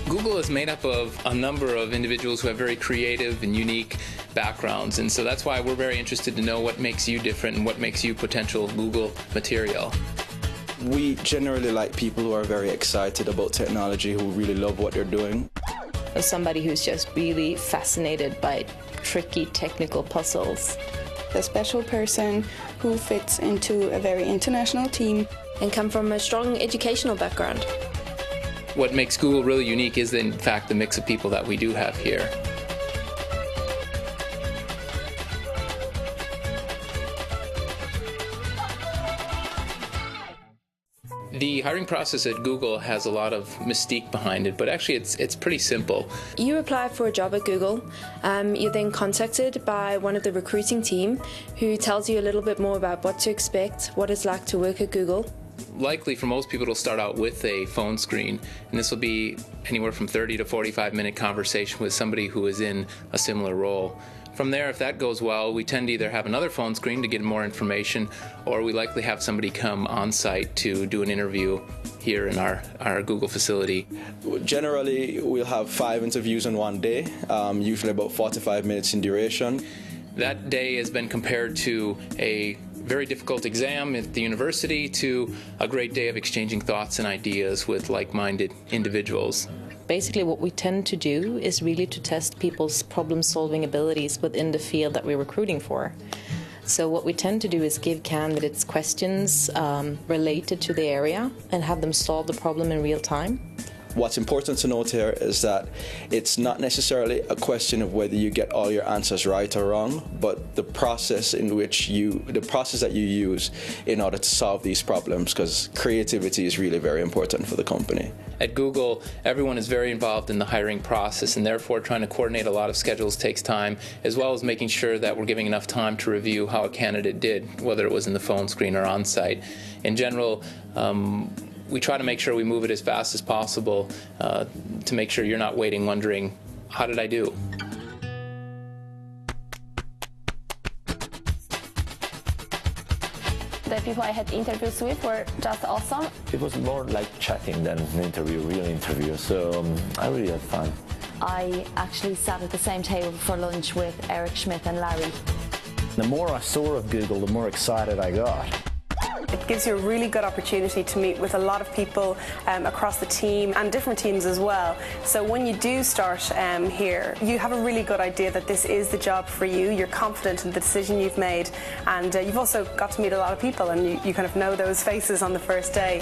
Google is made up of a number of individuals who have very creative and unique backgrounds, and so that's why we're very interested to know what makes you different and what makes you potential Google material. We generally like people who are very excited about technology, who really love what they're doing. As somebody who's just really fascinated by tricky technical puzzles. A special person who fits into a very international team. And come from a strong educational background. What makes Google really unique is, in fact, the mix of people that we do have here. The hiring process at Google has a lot of mystique behind it, but actually it's pretty simple. You apply for a job at Google. You're then contacted by one of the recruiting team who tells you a little bit more about what to expect, what it's like to work at Google. Likely for most people it'll start out with a phone screen, and this will be anywhere from 30 to 45-minute conversation with somebody who is in a similar role. From there, if that goes well, we tend to either have another phone screen to get more information, or we likely have somebody come on site to do an interview here in our Google facility. Generally, we'll have 5 interviews in one day, usually about 45 minutes in duration. That day has been compared to a very difficult exam at the university to a great day of exchanging thoughts and ideas with like-minded individuals. Basically what we tend to do is really to test people's problem-solving abilities within the field that we're recruiting for. So what we tend to do is give candidates questions related to the area and have them solve the problem in real time. What's important to note here is that it's not necessarily a question of whether you get all your answers right or wrong, but the process that you use in order to solve these problems, because creativity is really very important for the company. At Google, everyone is very involved in the hiring process, and therefore trying to coordinate a lot of schedules takes time, as well as making sure that we're giving enough time to review how a candidate did, whether it was in the phone screen or on site. In general, we try to make sure we move it as fast as possible to make sure you're not waiting wondering, how did I do? The people I had interviews with were just awesome. It was more like chatting than an interview, real interview, so I really had fun. I actually sat at the same table for lunch with Eric Schmidt and Larry. The more I saw of Google, the more excited I got. It gives you a really good opportunity to meet with a lot of people across the team and different teams as well. So when you do start here, you have a really good idea that this is the job for you. You're confident in the decision you've made, and you've also got to meet a lot of people, and you kind of know those faces on the first day.